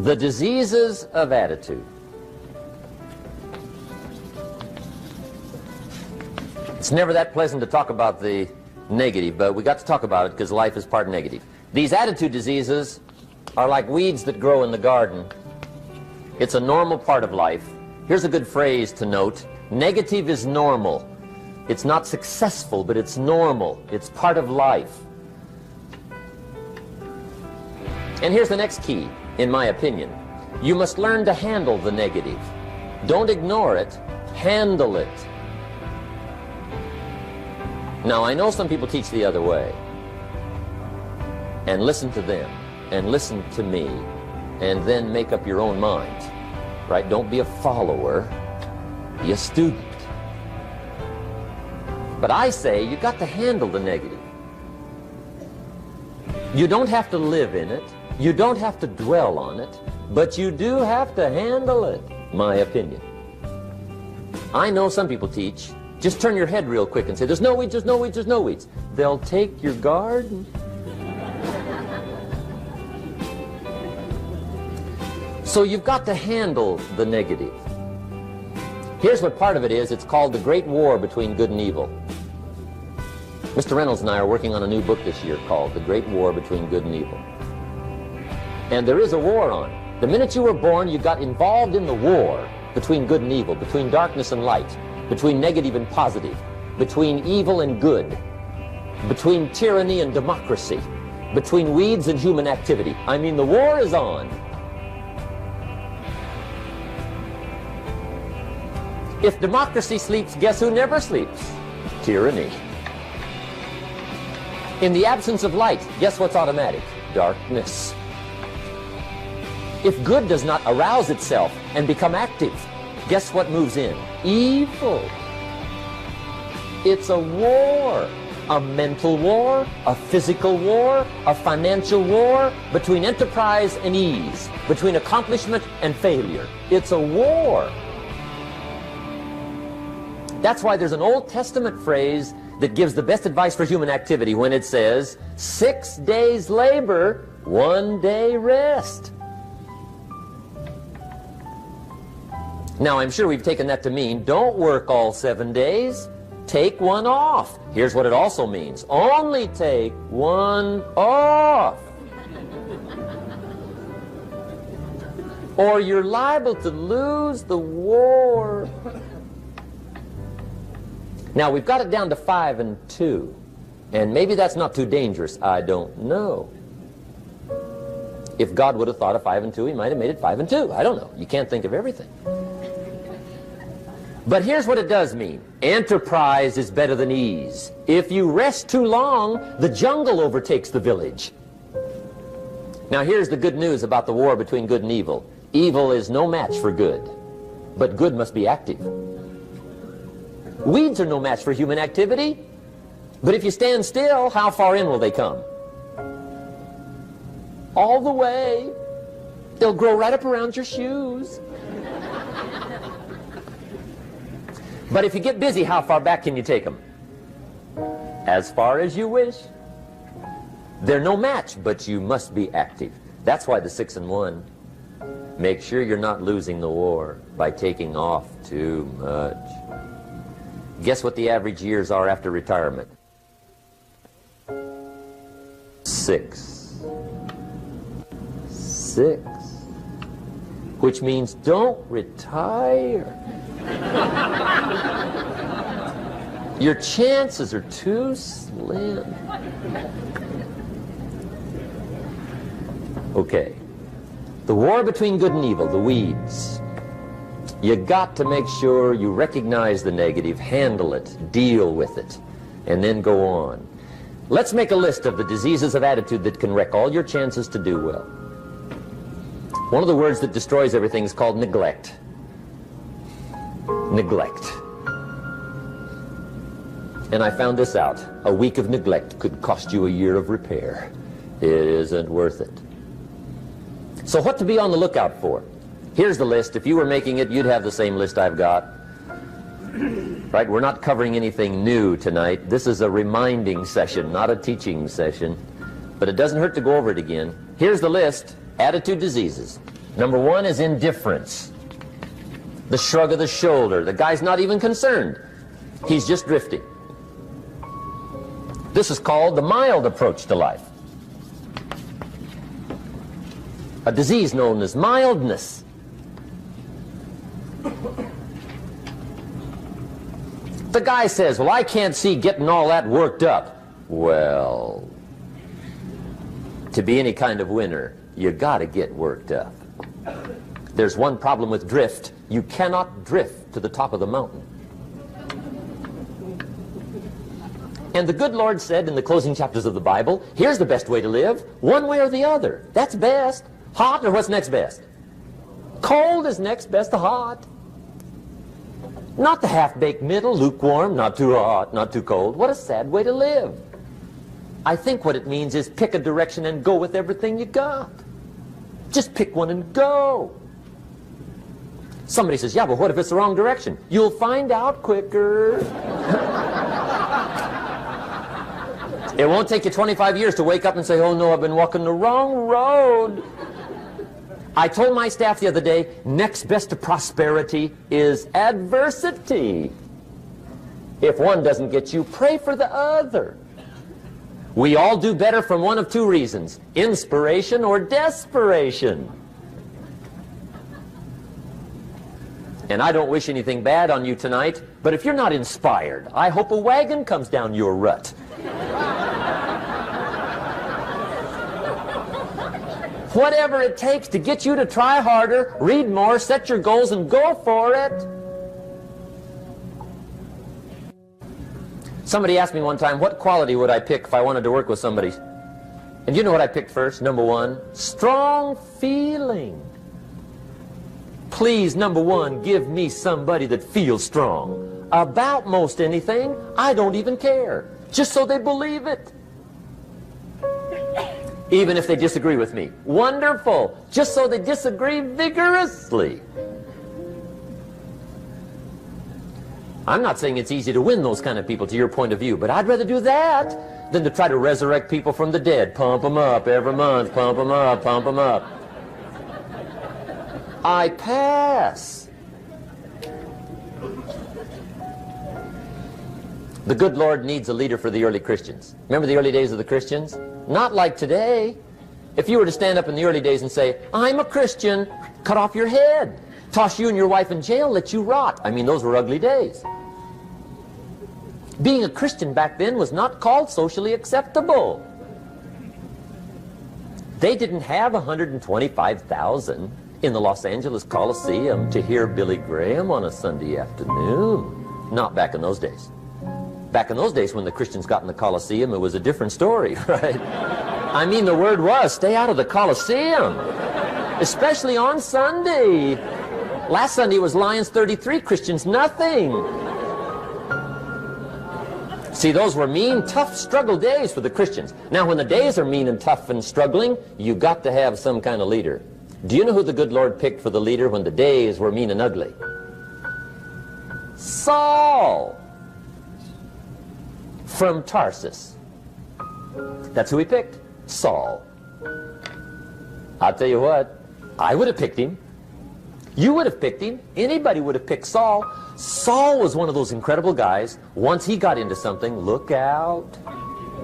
The diseases of attitude. It's never that pleasant to talk about the negative, but we got to talk about it because life is part negative. These attitude diseases are like weeds that grow in the garden. It's a normal part of life. Here's a good phrase to note. Negative is normal. It's not successful, but it's normal. It's part of life. And here's the next key, in my opinion. You must learn to handle the negative. Don't ignore it. Handle it. Now, I know some people teach the other way. And listen to them. And listen to me. And then make up your own mind. Right? Don't be a follower. Be a student. But I say you got to handle the negative. You don't have to live in it. You don't have to dwell on it. But you do have to handle it, my opinion. I know some people teach, just turn your head real quick and say, there's no weeds, there's no weeds, there's no weeds. They'll take your garden. So you've got to handle the negative. Here's what part of it is. It's called the Great War Between Good and Evil. Mr. Reynolds and I are working on a new book this year called The Great War Between Good and Evil. And there is a war on. The minute you were born, you got involved in the war between good and evil, between darkness and light, between negative and positive, between evil and good, between tyranny and democracy, between weeds and human activity. I mean, the war is on. If democracy sleeps, guess who never sleeps? Tyranny. In the absence of light, guess what's automatic? Darkness. If good does not arouse itself and become active, guess what moves in? Evil. It's a war. A mental war, a physical war, a financial war, between enterprise and ease, between accomplishment and failure. It's a war. That's why there's an Old Testament phrase that gives the best advice for human activity when it says, 6 days labor, 1 day rest. Now, I'm sure we've taken that to mean, don't work all 7 days, take one off. Here's what it also means, only take one off. Or you're liable to lose the war. Now, we've got it down to 5 and 2, and maybe that's not too dangerous, I don't know. If God would have thought of 5 and 2, he might have made it 5 and 2. I don't know. You can't think of everything. But here's what it does mean. Enterprise is better than ease. If you rest too long, the jungle overtakes the village. Now here's the good news about the war between good and evil. Evil is no match for good, but good must be active. Weeds are no match for human activity, but if you stand still, how far in will they come? All the way. They'll grow right up around your shoes. But if you get busy, how far back can you take them? As far as you wish. They're no match, but you must be active. That's why the 6 and 1. Make sure you're not losing the war by taking off too much. Guess what the average years are after retirement? 6. 6. Which means don't retire. Your chances are too slim. Okay. The war between good and evil, the weeds. You got to make sure you recognize the negative, handle it, deal with it, and then go on. Let's make a list of the diseases of attitude that can wreck all your chances to do well. One of the words that destroys everything is called neglect. Neglect. And I found this out. A week of neglect could cost you a year of repair. It isn't worth it. So what to be on the lookout for? Here's the list. If you were making it, you'd have the same list I've got. Right? We're not covering anything new tonight. This is a reminding session, not a teaching session. But it doesn't hurt to go over it again. Here's the list. Attitude diseases. Number one is indifference. The shrug of the shoulder. The guy's not even concerned. He's just drifting. This is called the mild approach to life. A disease known as mildness. The guy says, well, I can't see getting all that worked up. Well, to be any kind of winner, you gotta get worked up. There's one problem with drift. You cannot drift to the top of the mountain. And the good Lord said in the closing chapters of the Bible, here's the best way to live, one way or the other. That's best. Hot, or what's next best? Cold is next best to hot. Not the half-baked middle, lukewarm, not too hot, not too cold. What a sad way to live. I think what it means is pick a direction and go with everything you got. Just pick one and go. Somebody says, yeah, but what if it's the wrong direction? You'll find out quicker. It won't take you 25 years to wake up and say, oh no, I've been walking the wrong road. I told my staff the other day, next best to prosperity is adversity. If one doesn't get you, pray for the other. We all do better from one of two reasons, inspiration or desperation. And I don't wish anything bad on you tonight, but if you're not inspired, I hope a wagon comes down your rut. Whatever it takes to get you to try harder, read more, set your goals, and go for it. Somebody asked me one time, what quality would I pick if I wanted to work with somebody? And you know what I picked first? Number one, strong feeling. Please, number one, give me somebody that feels strong. About most anything, I don't even care. Just so they believe it. Even if they disagree with me. Wonderful. Just so they disagree vigorously. I'm not saying it's easy to win those kind of people to your point of view, but I'd rather do that than to try to resurrect people from the dead. Pump them up every month. Pump them up, pump them up. I pass. The good Lord needs a leader for the early Christians. Remember the early days of the Christians? Not like today. If you were to stand up in the early days and say, I'm a Christian, cut off your head, toss you and your wife in jail, let you rot. I mean, those were ugly days. Being a Christian back then was not called socially acceptable. They didn't have 125,000 in the Los Angeles Coliseum to hear Billy Graham on a Sunday afternoon. Not back in those days. Back in those days when the Christians got in the Coliseum, it was a different story, right? I mean, the word was, stay out of the Coliseum, especially on Sunday. Last Sunday was Lions 33, Christians nothing. See, those were mean, tough struggle days for the Christians. Now, when the days are mean and tough and struggling, you've got to have some kind of leader. Do you know who the good Lord picked for the leader when the days were mean and ugly? Saul from Tarsus. That's who he picked, Saul. I'll tell you what, I would have picked him. You would have picked him. Anybody would have picked Saul. Saul was one of those incredible guys. Once he got into something, look out.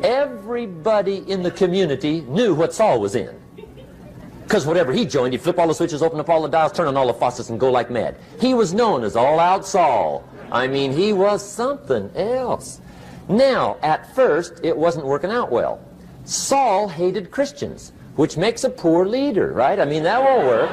Everybody in the community knew what Saul was in. Because whatever he joined, he'd flip all the switches, open up all the dials, turn on all the faucets, and go like mad. He was known as All-Out Saul. I mean, he was something else. Now, at first, it wasn't working out well. Saul hated Christians, which makes a poor leader, right? I mean, that won't work.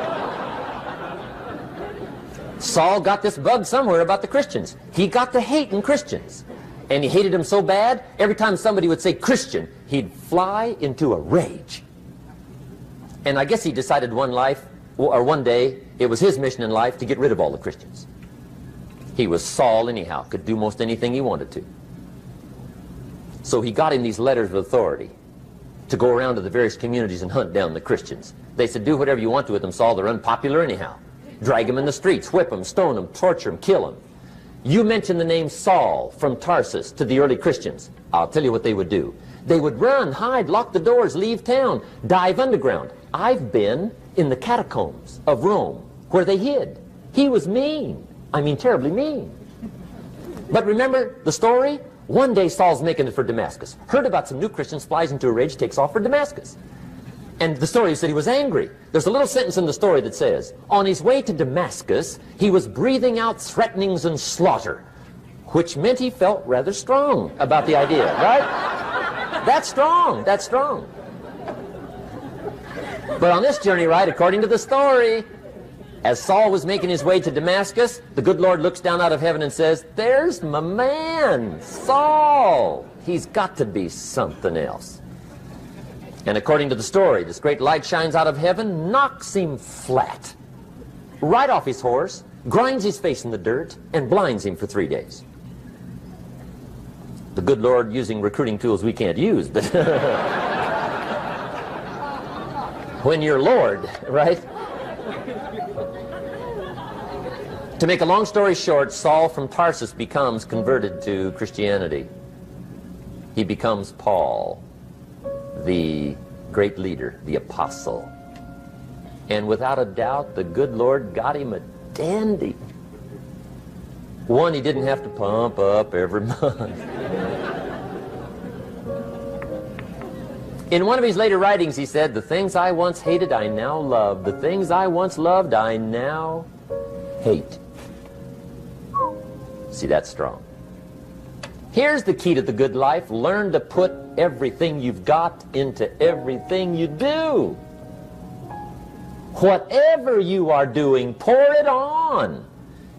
Saul got this bug somewhere about the Christians. He got to hating Christians. And he hated them so bad, every time somebody would say Christian, he'd fly into a rage. And I guess he decided one day, it was his mission in life to get rid of all the Christians. He was Saul anyhow, could do most anything he wanted to. So he got him these letters of authority to go around to the various communities and hunt down the Christians. They said, do whatever you want to with them, Saul, they're unpopular anyhow. Drag them in the streets, whip them, stone them, torture them, kill them. You mention the name Saul from Tarsus to the early Christians, I'll tell you what they would do. They would run, hide, lock the doors, leave town, dive underground. I've been in the catacombs of Rome where they hid. He was mean. I mean, terribly mean. But remember the story? One day Saul's making it for Damascus. Heard about some new Christians, flies into a rage, takes off for Damascus. And the story said he was angry. There's a little sentence in the story that says, on his way to Damascus, he was breathing out threatenings and slaughter, which meant he felt rather strong about the idea, right? That's strong, that's strong. But on this journey, right, according to the story, as Saul was making his way to Damascus, the good Lord looks down out of heaven and says, there's my man, Saul. He's got to be something else. And according to the story, this great light shines out of heaven, knocks him flat, right off his horse, grinds his face in the dirt, and blinds him for 3 days. The good Lord using recruiting tools we can't use, but when you're Lord, right? To make a long story short, Saul from Tarsus becomes converted to Christianity. He becomes Paul, the great leader, the apostle. And without a doubt, the good Lord got him a dandy. One he didn't have to pump up every month. In one of his later writings, he said, the things I once hated, I now love. The things I once loved, I now hate. See, that's strong. Here's the key to the good life. Learn to put everything you've got into everything you do. Whatever you are doing, pour it on.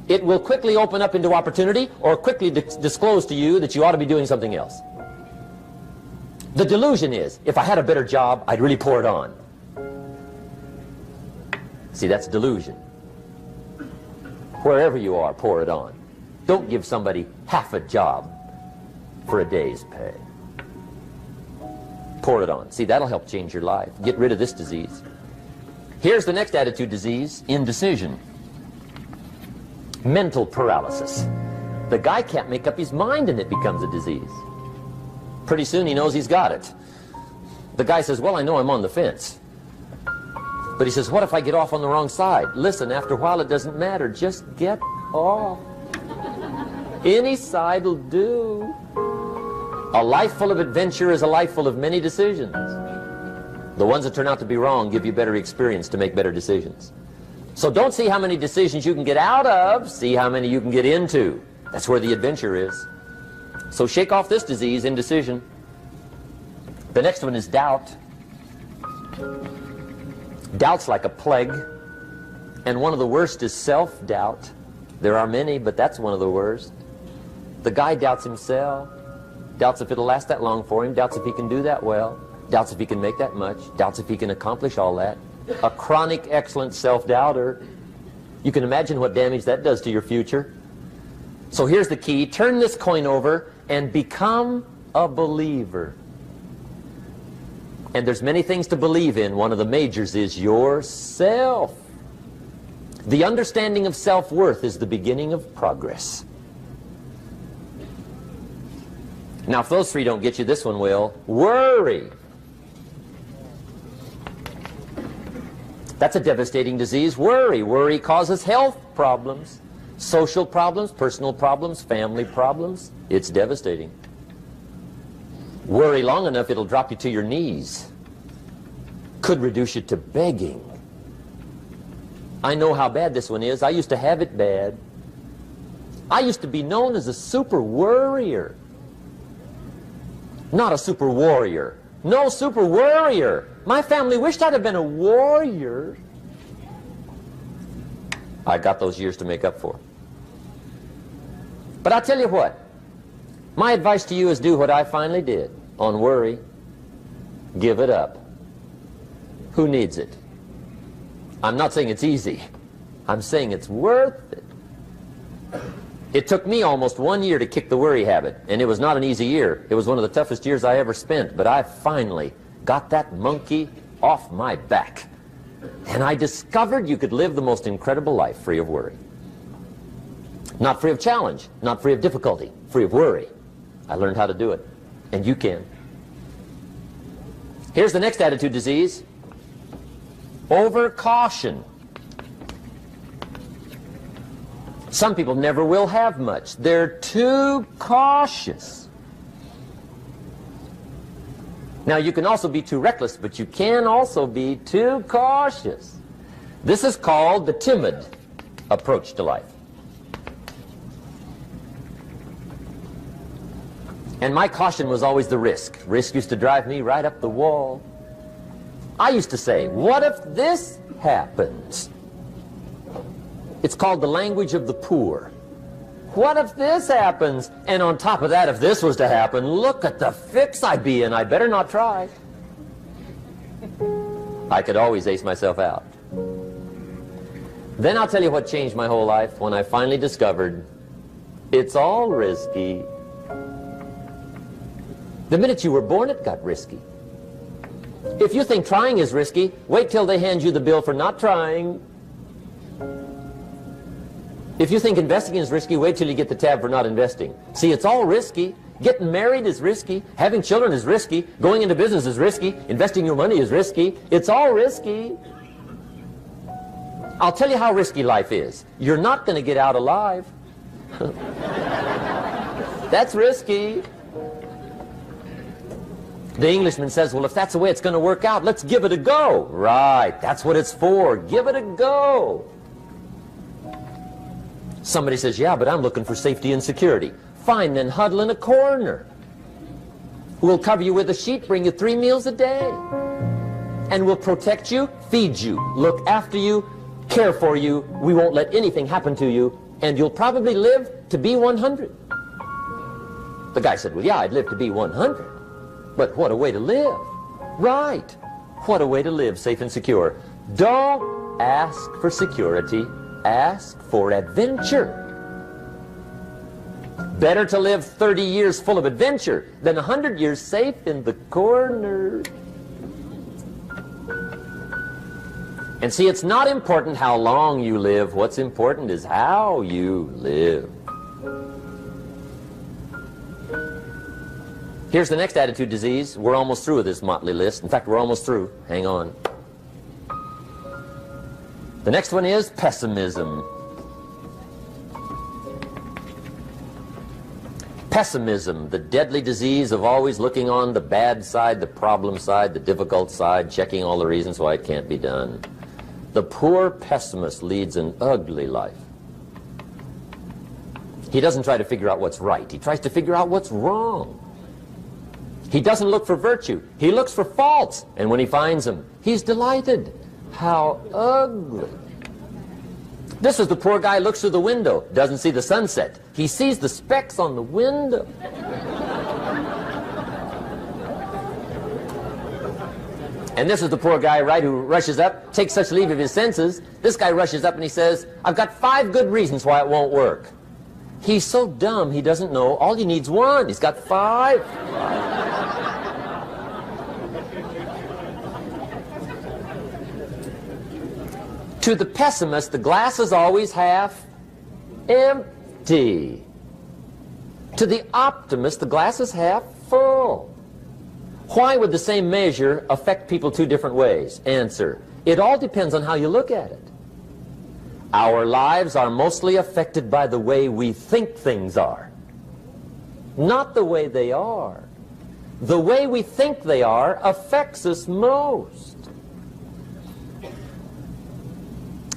It will quickly open up into opportunity or quickly disclose to you that you ought to be doing something else. The delusion is, if I had a better job, I'd really pour it on. See, that's delusion. Wherever you are, pour it on. Don't give somebody half a job for a day's pay. Pour it on. See, that'll help change your life. Get rid of this disease. Here's the next attitude disease, indecision. Mental paralysis. The guy can't make up his mind and it becomes a disease. Pretty soon he knows he's got it. The guy says, well, I know I'm on the fence. But he says, what if I get off on the wrong side? Listen, after a while it doesn't matter. Just get off. Any side will do. A life full of adventure is a life full of many decisions. The ones that turn out to be wrong give you better experience to make better decisions. So don't see how many decisions you can get out of, see how many you can get into. That's where the adventure is. So shake off this disease, indecision. The next one is doubt. Doubt's like a plague. And one of the worst is self-doubt. There are many, but that's one of the worst. The guy doubts himself. Doubts if it'll last that long for him. Doubts if he can do that well. Doubts if he can make that much. Doubts if he can accomplish all that. A chronic, excellent self-doubter. You can imagine what damage that does to your future. So here's the key. Turn this coin over and become a believer. And there's many things to believe in. One of the majors is yourself. The understanding of self-worth is the beginning of progress. Now, if those three don't get you, this one will. Worry. That's a devastating disease. Worry. Worry causes health problems, social problems, personal problems, family problems. It's devastating. Worry long enough, it'll drop you to your knees. Could reduce you to begging. I know how bad this one is. I used to have it bad. I used to be known as a super worrier. Not a super warrior. No, super worrier. My family wished I'd have been a warrior. I got those years to make up for. But I'll tell you what. My advice to you is do what I finally did on worry. Give it up. Who needs it? I'm not saying it's easy. I'm saying it's worth it. It took me almost 1 year to kick the worry habit, and it was not an easy year. It was one of the toughest years I ever spent, but I finally got that monkey off my back. And I discovered you could live the most incredible life free of worry. Not free of challenge, not free of difficulty, free of worry. I learned how to do it, and you can. Here's the next attitude disease. Overcaution. Some people never will have much. They're too cautious. Now, you can also be too reckless, but you can also be too cautious. This is called the timid approach to life. And my caution was always the risk. Risk used to drive me right up the wall. I used to say, what if this happens? It's called the language of the poor. What if this happens? And on top of that, if this was to happen, look at the fix I'd be in. I better not try. I could always ace myself out. Then I'll tell you what changed my whole life when I finally discovered it's all risky. The minute you were born, it got risky. If you think trying is risky, wait till they hand you the bill for not trying. If you think investing is risky, wait till you get the tab for not investing. See, it's all risky. Getting married is risky. Having children is risky. Going into business is risky. Investing your money is risky. It's all risky. I'll tell you how risky life is. You're not going to get out alive. That's risky. The Englishman says, well, if that's the way it's going to work out, let's give it a go. Right, that's what it's for. Give it a go. Somebody says, yeah, but I'm looking for safety and security. Fine, then huddle in a corner. We'll cover you with a sheet, bring you 3 meals a day. And we'll protect you, feed you, look after you, care for you. We won't let anything happen to you. And you'll probably live to be 100. The guy said, well, yeah, I'd live to be 100. But what a way to live. Right. What a way to live, safe and secure. Don't ask for security. Ask for adventure. Better to live 30 years full of adventure than 100 years safe in the corner. And see, it's not important how long you live. What's important is how you live. Here's the next attitude disease. We're almost through with this motley list. In fact, we're almost through. Hang on. The next one is pessimism. Pessimism, the deadly disease of always looking on the bad side, the problem side, the difficult side, checking all the reasons why it can't be done. The poor pessimist leads an ugly life. He doesn't try to figure out what's right. He tries to figure out what's wrong. He doesn't look for virtue. He looks for faults. And when he finds them, he's delighted. How ugly. This is the poor guy who looks through the window, doesn't see the sunset. He sees the specks on the window. And this is the poor guy, right, who rushes up, takes such leave of his senses. This guy rushes up and he says, I've got 5 good reasons why it won't work. He's so dumb he doesn't know. All he needs 1. He's got 5. To the pessimist, the glass is always half empty. To the optimist, the glass is half full. Why would the same measure affect people 2 different ways? Answer, it all depends on how you look at it. Our lives are mostly affected by the way we think things are, not the way they are. The way we think they are affects us most.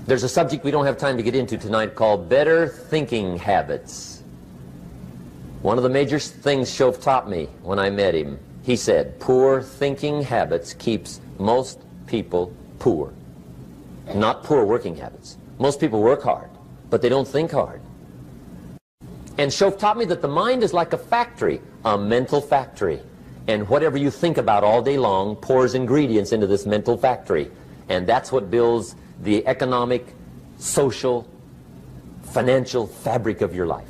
There's a subject we don't have time to get into tonight called better thinking habits. One of the major things Shove taught me when I met him, he said, poor thinking habits keeps most people poor. Not poor working habits. Most people work hard, but they don't think hard. And Shove taught me that the mind is like a factory, a mental factory. And whatever you think about all day long pours ingredients into this mental factory. And that's what builds the economic, social, financial fabric of your life.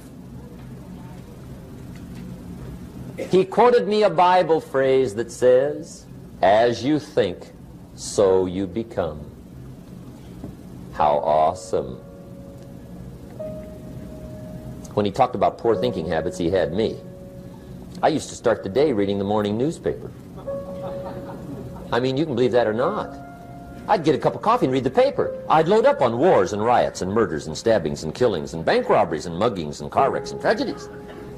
He quoted me a Bible phrase that says, as you think, so you become. How awesome. When he talked about poor thinking habits, he had me. I used to start the day reading the morning newspaper. I mean, you can believe that or not. I'd get a cup of coffee and read the paper. I'd load up on wars and riots and murders and stabbings and killings and bank robberies and muggings and car wrecks and tragedies.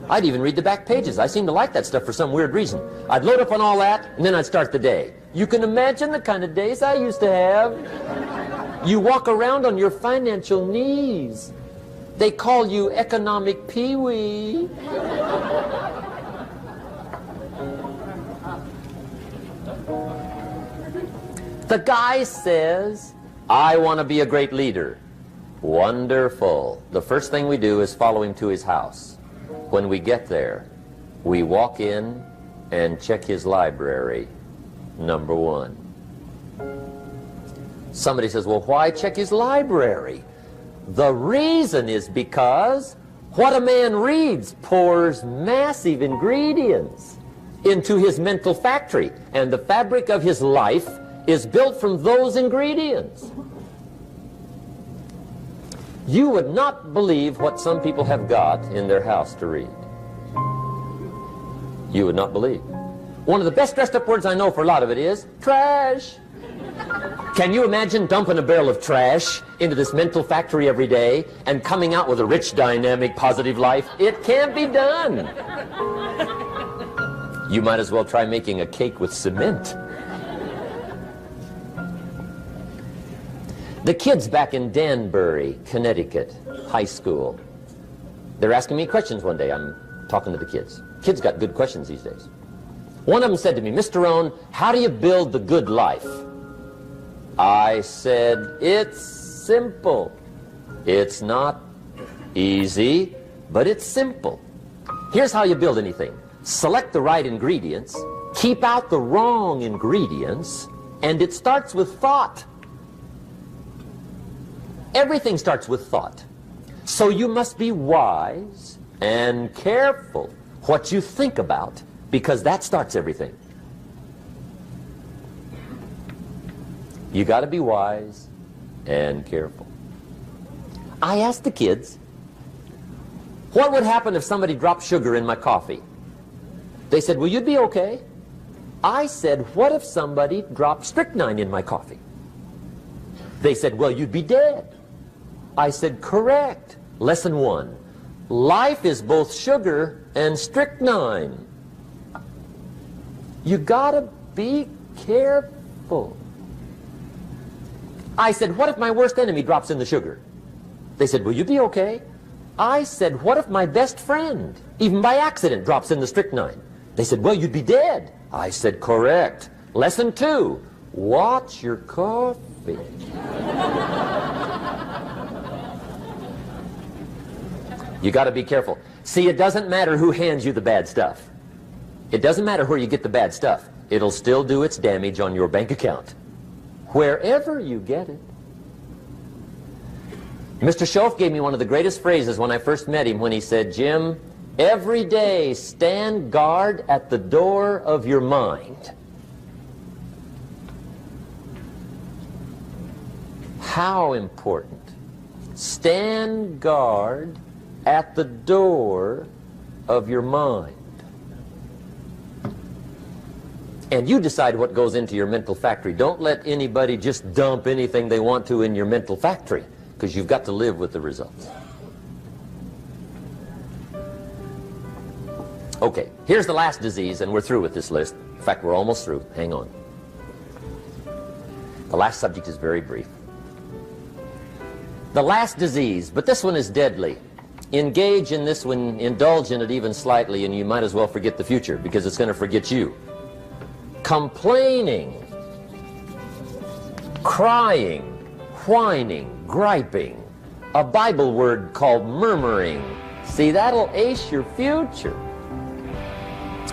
I'd even read the back pages. I seem to like that stuff for some weird reason. I'd load up on all that, and then I'd start the day. You can imagine the kind of days I used to have. You walk around on your financial knees. They call you economic peewee. The guy says, I want to be a great leader. Wonderful. The first thing we do is follow him to his house. When we get there, we walk in and check his library, number one. Somebody says, well, why check his library? The reason is because what a man reads pours massive ingredients into his mental factory, and the fabric of his life is built from those ingredients. You would not believe what some people have got in their house to read. You would not believe. One of the best dressed up words I know for a lot of it is trash. Can you imagine dumping a barrel of trash into this mental factory every day and coming out with a rich, dynamic, positive life? It can't be done. You might as well try making a cake with cement. The kids back in Danbury, Connecticut, high school, they're asking me questions one day. I'm talking to the kids. Kids got good questions these days. One of them said to me, Mr. Rohn, how do you build the good life? I said, it's simple. It's not easy, but it's simple. Here's how you build anything. Select the right ingredients, keep out the wrong ingredients, and it starts with thought. Everything starts with thought. So you must be wise and careful what you think about, because that starts everything. You got to be wise and careful. I asked the kids, what would happen if somebody dropped sugar in my coffee? They said, well, you'd be okay. I said, what if somebody dropped strychnine in my coffee? They said, well, you'd be dead. I said, correct. Lesson one. Life is both sugar and strychnine. You gotta be careful. I said, what if my worst enemy drops in the sugar? They said, will you be okay? I said, what if my best friend, even by accident, drops in the strychnine? They said, well, you'd be dead. I said, correct. Lesson two. Watch your coffee. You got to be careful. See, it doesn't matter who hands you the bad stuff. It doesn't matter where you get the bad stuff. It'll still do its damage on your bank account, wherever you get it. Mr. Schoaf gave me one of the greatest phrases when I first met him when he said, Jim, every day stand guard at the door of your mind. How important. Stand guard at the door of your mind. And you decide what goes into your mental factory. Don't let anybody just dump anything they want to in your mental factory, because you've got to live with the results. Okay, here's the last disease, and we're through with this list. In fact, we're almost through. Hang on. The last subject is very brief. The last disease, but this one is deadly. Engage in this one, indulge in it even slightly, and you might as well forget the future, because it's going to forget you. Complaining, crying, whining, griping, a Bible word called murmuring. See, that'll ace your future.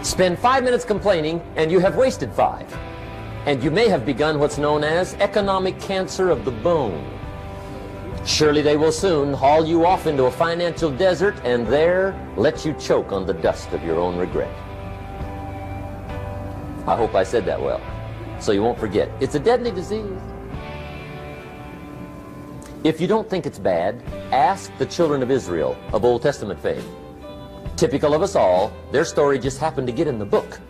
Spend 5 minutes complaining, and you have wasted 5. And you may have begun what's known as economic cancer of the bone. Surely they will soon haul you off into a financial desert and there let you choke on the dust of your own regret. I hope I said that well, so you won't forget. It's a deadly disease. If you don't think it's bad, ask the children of Israel of Old Testament fame. Typical of us all, their story just happened to get in the book.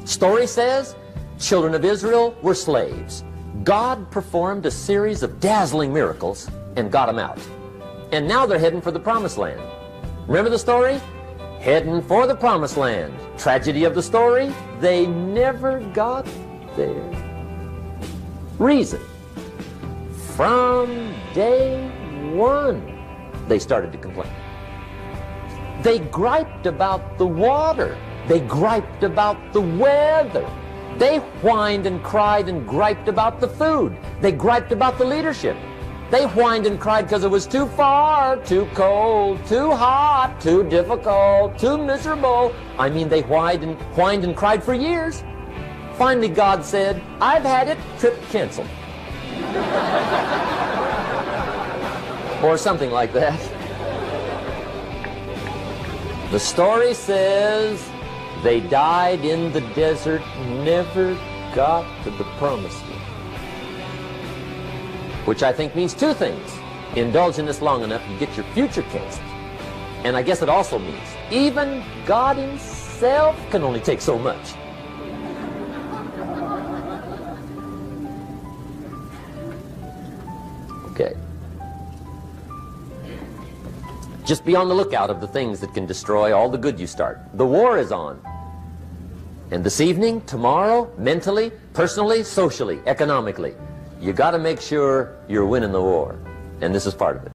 Story says children of Israel were slaves. God performed a series of dazzling miracles and got them out. And now they're heading for the promised land. Remember the story? Heading for the promised land. Tragedy of the story, they never got there. Reason. From day one, they started to complain. They griped about the water. They griped about the weather. They whined and cried and griped about the food. They griped about the leadership. They whined and cried because it was too far, too cold, too hot, too difficult, too miserable. I mean, they whined and cried for years. Finally, God said, "I've had it, trip canceled." Or something like that. The story says they died in the desert, never got to the promised land. Which I think means two things. Indulge in this long enough, you get your future canceled. And I guess it also means even God himself can only take so much. Okay. Just be on the lookout of the things that can destroy all the good you start. The war is on. And this evening, tomorrow, mentally, personally, socially, economically, you got to make sure you're winning the war. And this is part of it.